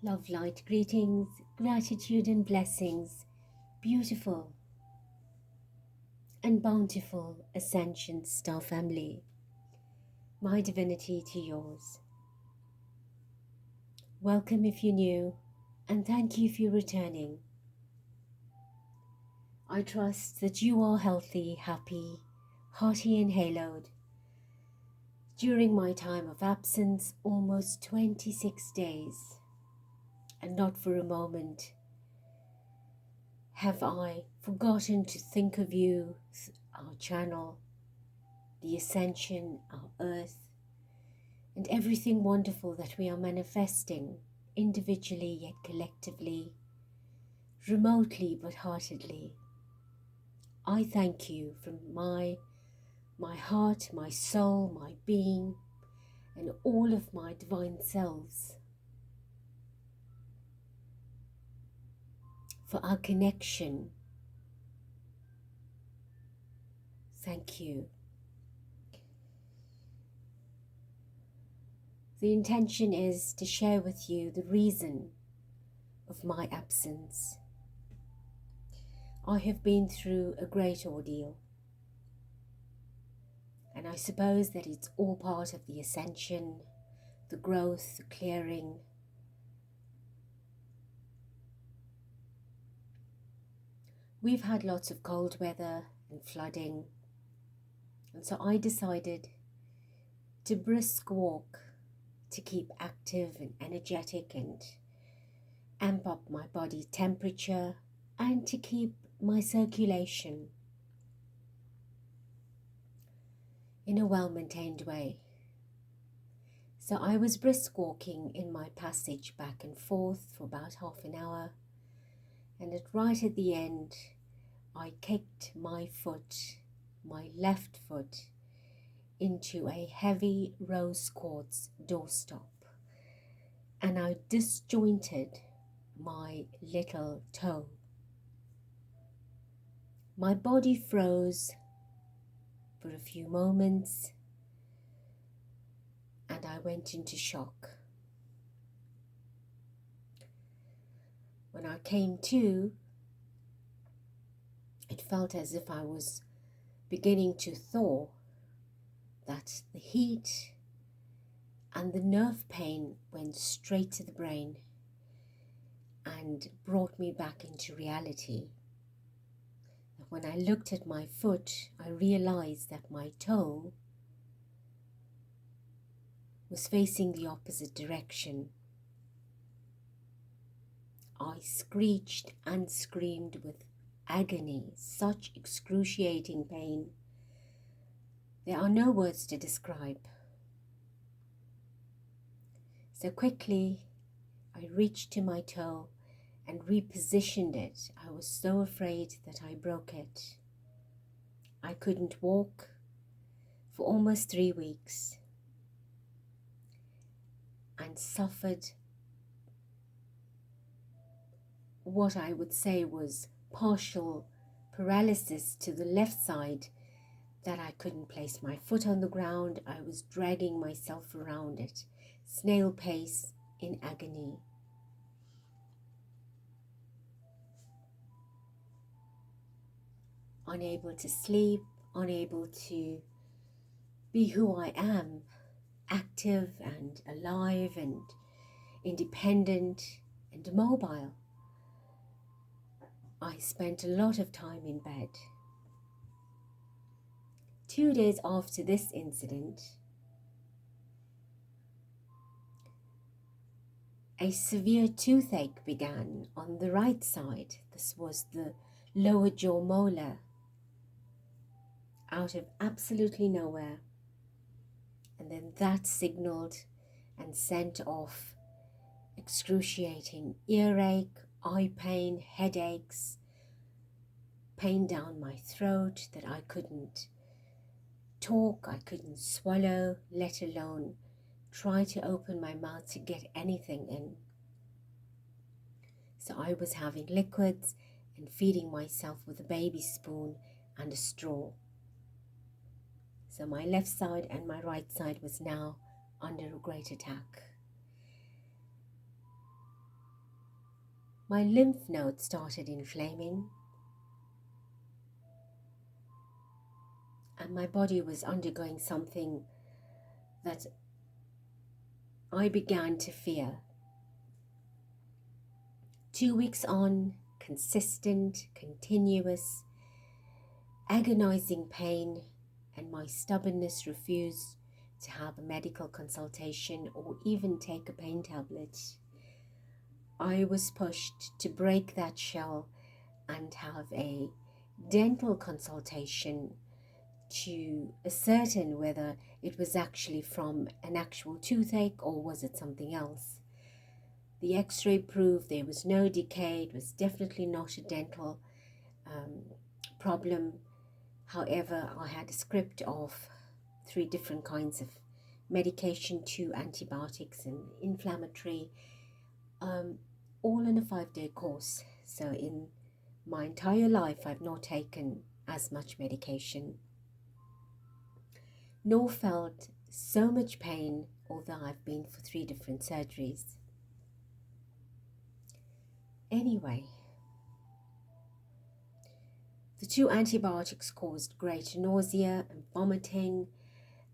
Love, light, greetings, gratitude and blessings, beautiful and bountiful Ascension Star Family, my divinity to yours. Welcome if you're new, and thank you for returning. I trust that you are healthy, happy, hearty and haloed. During my time of absence, almost 26 days, and not for a moment have I forgotten to think of you, our channel, the Ascension, our Earth, and everything wonderful that we are manifesting, individually yet collectively, remotely but heartedly. I thank you from my heart, my soul, my being, and all of my divine selves for our connection. Thank you. The intention is to share with you the reason of my absence. I have been through a great ordeal, and I suppose that it's all part of the ascension, the growth, the clearing. We've had lots of cold weather and flooding, and so I decided to brisk walk to keep active and energetic and amp up my body temperature and to keep my circulation in a well-maintained way. So I was brisk walking in my passage back and forth for about half an hour, and right at the end I kicked my foot, my left foot, into a heavy rose quartz doorstop, and I disjointed my little toe. My body froze for a few moments and I went into shock. When I came to, it felt as if I was beginning to thaw, that the heat and the nerve pain went straight to the brain and brought me back into reality. When I looked at my foot, I realized that my toe was facing the opposite direction. I screeched and screamed with agony, such excruciating pain. There are no words to describe. So quickly, I reached to my toe and repositioned it. I was so afraid that I broke it. I couldn't walk for almost 3 weeks and suffered what I would say was partial paralysis to the left side, that I couldn't place my foot on the ground. I was dragging myself around it, snail pace, in agony. Unable to sleep, unable to be who I am, active and alive and independent and mobile. I spent a lot of time in bed. 2 days after this incident, a severe toothache began on the right side. This was the lower jaw molar, out of absolutely nowhere. And then that signaled and sent off excruciating earache, eye pain, headaches, pain down my throat that I couldn't talk, I couldn't swallow, let alone try to open my mouth to get anything in. So I was having liquids and feeding myself with a baby spoon and a straw. So my left side and my right side was now under a great attack. my lymph nodes started inflaming, and my body was undergoing something that I began to fear. 2 weeks on, consistent, continuous, agonizing pain, and my stubbornness refused to have a medical consultation or even take a pain tablet. I was pushed to break that shell and have a dental consultation to ascertain whether it was actually from an actual toothache or was it something else. The x-ray proved there was no decay. It was definitely not a dental problem. However, I had a script of 3 different kinds of medication, 2 antibiotics and inflammatory, all in a 5-day course. So in my entire life, I've not taken as much medication, nor felt so much pain, although I've been for 3 different surgeries. Anyway, the 2 antibiotics caused great nausea and vomiting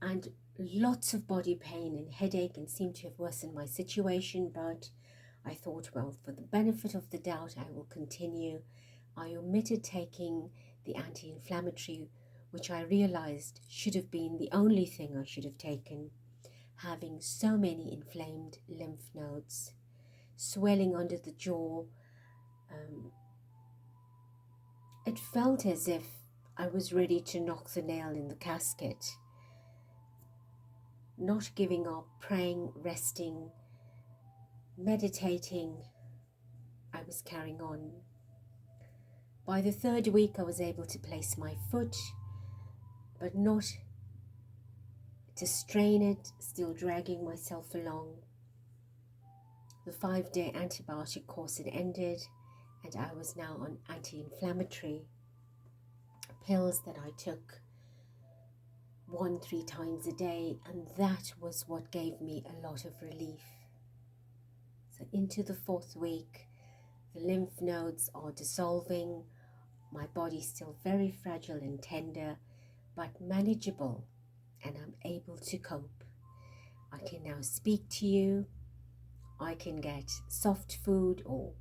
and lots of body pain and headache, and seemed to have worsened my situation, but I thought, well, for the benefit of the doubt, I will continue. I omitted taking the anti-inflammatory, which I realized should have been the only thing I should have taken, having so many inflamed lymph nodes, swelling under the jaw. It felt as if I was ready to knock the nail in the casket. Not giving up, praying, resting, meditating, I was carrying on. By the 3rd week, I was able to place my foot, but not to strain it, still dragging myself along. The 5-day antibiotic course had ended, and I was now on anti-inflammatory pills that I took 1-3 times a day, and that was what gave me a lot of relief. So into the 4th week, the lymph nodes are dissolving. My body's still very fragile and tender, but manageable, and I'm able to cope. I can now speak to you. I can get soft food or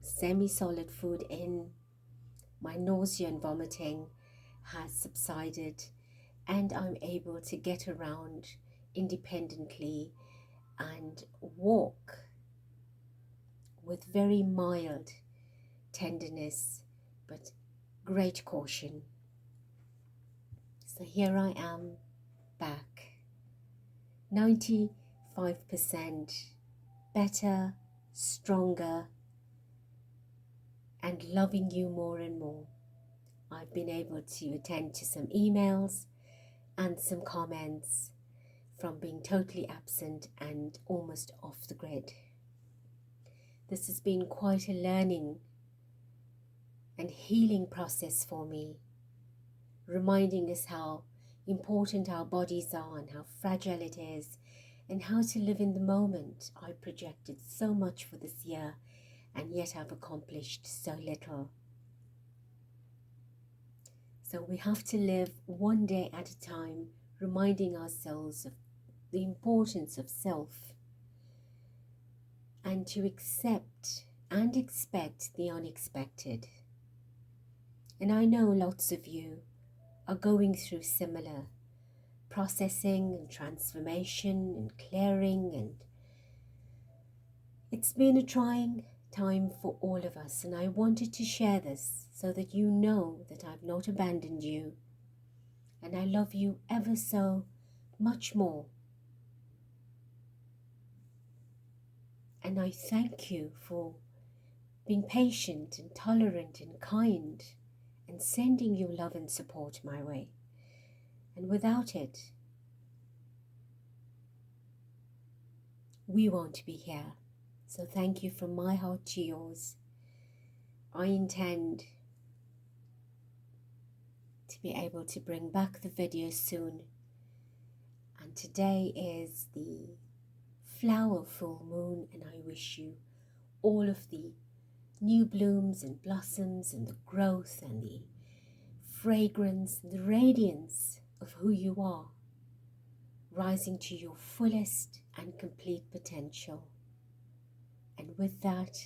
semi-solid food in. My nausea and vomiting has subsided, and I'm able to get around independently and walk with very mild tenderness, but great caution. So here I am back, 95% better, stronger, and loving you more and more. I've been able to attend to some emails and some comments from being totally absent and almost off the grid. This has been quite a learning and healing process for me, reminding us how important our bodies are and how fragile it is, and how to live in the moment. I projected so much for this year, and yet I've accomplished so little. So we have to live one day at a time, reminding ourselves of the importance of self, and to accept and expect the unexpected. And I know lots of you are going through similar processing and transformation and clearing, and it's been a trying time for all of us, and I wanted to share this so that you know that I've not abandoned you, and I love you ever so much more. And I thank you for being patient and tolerant and kind and sending your love and support my way. And without it, we won't be here. So thank you from my heart to yours. I intend to be able to bring back the videos soon. And today is the flower full moon, and I wish you all of the new blooms and blossoms and the growth and the fragrance and the radiance of who you are, rising to your fullest and complete potential. And with that,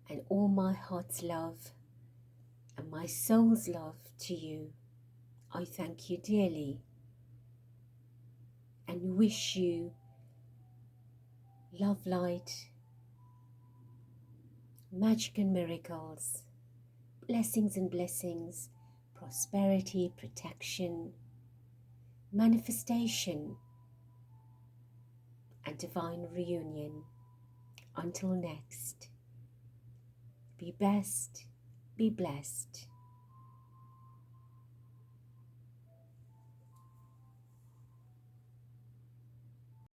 and all my heart's love and my soul's love to you, I thank you dearly and wish you love, light, magic and miracles, blessings and blessings, prosperity, protection, manifestation, and divine reunion. Until next, be best, be blessed.